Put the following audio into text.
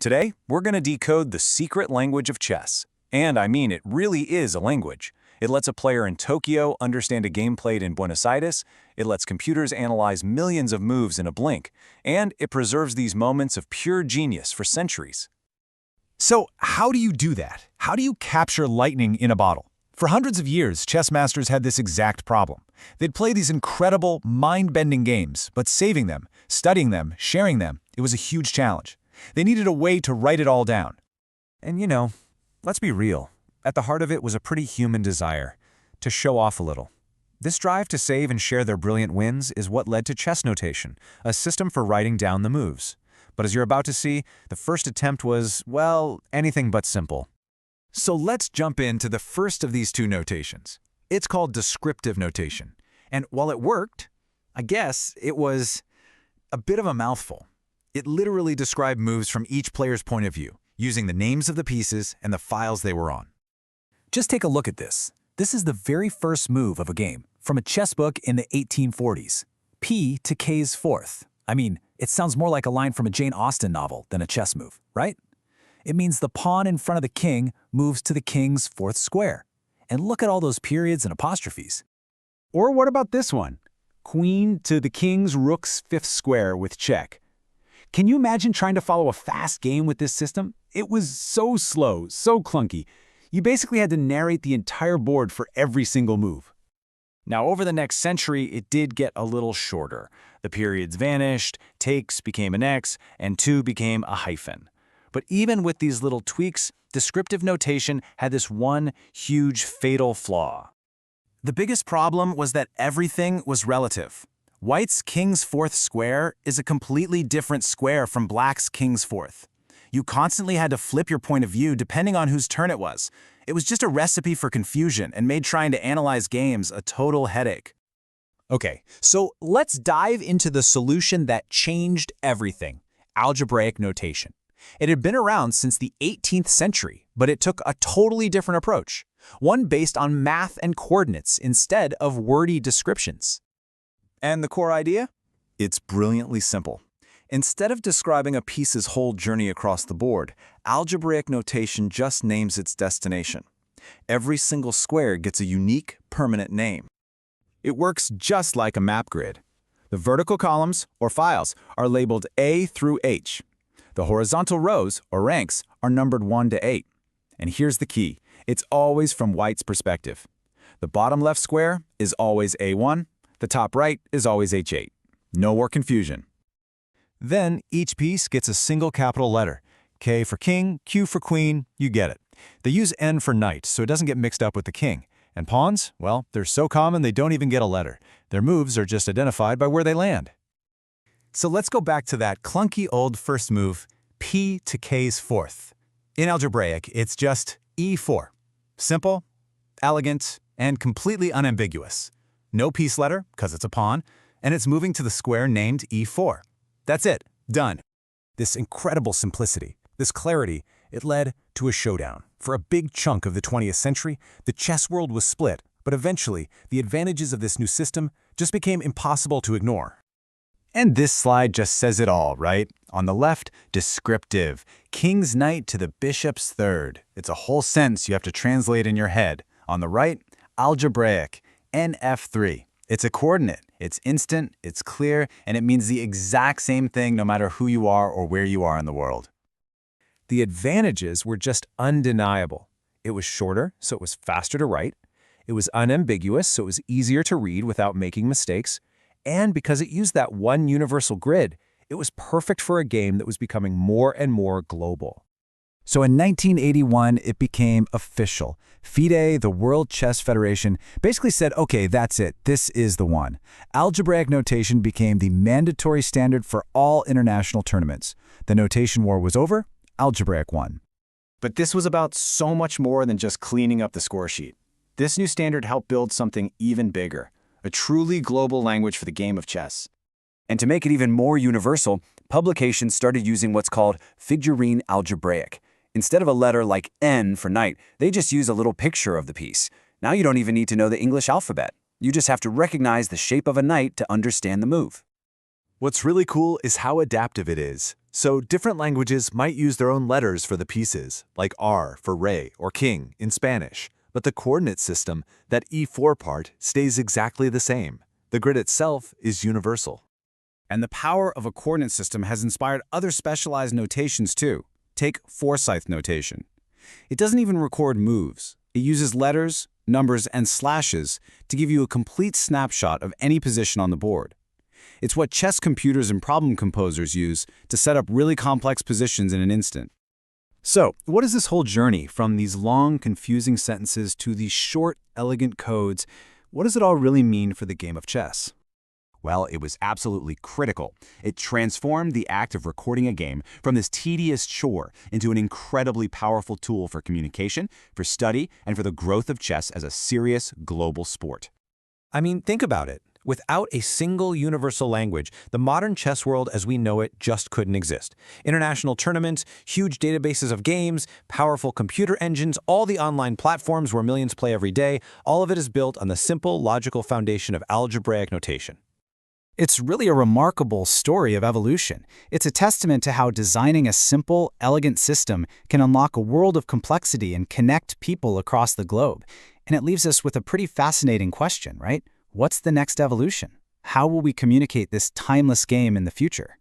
Today, we're going to decode the secret language of chess. And I mean, it really is a language. It lets a player in Tokyo understand a game played in Buenos Aires, it lets computers analyze millions of moves in a blink, and it preserves these moments of pure genius for centuries. So how do you do that? How do you capture lightning in a bottle? For hundreds of years, chess masters had this exact problem. They'd play these incredible, mind-bending games, but saving them, studying them, sharing them, it was a huge challenge. They needed a way to write it all down. And let's be real. At the heart of it was a pretty human desire to show off a little. This drive to save and share their brilliant wins is what led to chess notation, a system for writing down the moves. But as you're about to see, the first attempt was, well, anything but simple. So let's jump into the first of these two notations. It's called descriptive notation. And while it worked, I guess it was a bit of a mouthful. It literally described moves from each player's point of view, using the names of the pieces and the files they were on. Just take a look at this. This is the very first move of a game, from a chess book in the 1840s. P to K's fourth. I mean, it sounds more like a line from a Jane Austen novel than a chess move, right? It means the pawn in front of the king moves to the king's fourth square. And look at all those periods and apostrophes. Or what about this one? Queen to the king's rook's fifth square with check. Can you imagine trying to follow a fast game with this system? It was so slow, so clunky. You basically had to narrate the entire board for every single move. Now, over the next century, it did get a little shorter. The periods vanished, takes became an X, and two became a hyphen. But even with these little tweaks, descriptive notation had this one huge fatal flaw. The biggest problem was that everything was relative. White's king's fourth square is a completely different square from black's king's fourth. You constantly had to flip your point of view depending on whose turn it was. It was just a recipe for confusion and made trying to analyze games a total headache. Okay, so let's dive into the solution that changed everything: algebraic notation. It had been around since the 18th century, but it took a totally different approach, one based on math and coordinates instead of wordy descriptions. And the core idea? It's brilliantly simple. Instead of describing a piece's whole journey across the board, algebraic notation just names its destination. Every single square gets a unique, permanent name. It works just like a map grid. The vertical columns, or files, are labeled A through H. The horizontal rows, or ranks, are numbered 1 to 8. And here's the key. It's always from White's perspective. The bottom left square is always A1. The top right is always H8. No more confusion. Then each piece gets a single capital letter. K for king, Q for queen, you get it. They use N for knight, so it doesn't get mixed up with the king. And pawns, well, they're so common they don't even get a letter. Their moves are just identified by where they land. So let's go back to that clunky old first move, P to K's fourth. In algebraic, it's just E4. Simple, elegant, and completely unambiguous. No piece letter, because it's a pawn, and it's moving to the square named E4. That's it. Done. This incredible simplicity, this clarity, it led to a showdown. For a big chunk of the 20th century, the chess world was split, but eventually, the advantages of this new system just became impossible to ignore. And this slide just says it all, right? On the left, descriptive. King's knight to the bishop's third. It's a whole sentence you have to translate in your head. On the right, algebraic. NF3. It's a coordinate. It's instant, it's clear, and it means the exact same thing no matter who you are or where you are in the world. The advantages were just undeniable. It was shorter, so it was faster to write. It was unambiguous, so it was easier to read without making mistakes. And because it used that one universal grid, it was perfect for a game that was becoming more and more global. So in 1981, it became official. FIDE, the World Chess Federation, basically said, okay, that's it. This is the one. Algebraic notation became the mandatory standard for all international tournaments. The notation war was over. Algebraic won. But this was about so much more than just cleaning up the score sheet. This new standard helped build something even bigger, a truly global language for the game of chess. And to make it even more universal, publications started using what's called figurine algebraic. Instead of a letter like N for knight, they just use a little picture of the piece. Now you don't even need to know the English alphabet. You just have to recognize the shape of a knight to understand the move. What's really cool is how adaptive it is. So different languages might use their own letters for the pieces, like R for rey or king in Spanish, but the coordinate system, that E4 part, stays exactly the same. The grid itself is universal. And the power of a coordinate system has inspired other specialized notations too. Take Forsyth notation. It doesn't even record moves. It uses letters, numbers, and slashes to give you a complete snapshot of any position on the board. It's what chess computers and problem composers use to set up really complex positions in an instant. So, what is this whole journey from these long, confusing sentences to these short, elegant codes? What does it all really mean for the game of chess? Well, it was absolutely critical. It transformed the act of recording a game from this tedious chore into an incredibly powerful tool for communication, for study, and for the growth of chess as a serious global sport. I mean, think about it. Without a single universal language, the modern chess world as we know it just couldn't exist. International tournaments, huge databases of games, powerful computer engines, all the online platforms where millions play every day, all of it is built on the simple, logical foundation of algebraic notation. It's really a remarkable story of evolution. It's a testament to how designing a simple, elegant system can unlock a world of complexity and connect people across the globe. And it leaves us with a pretty fascinating question, right? What's the next evolution? How will we communicate this timeless game in the future?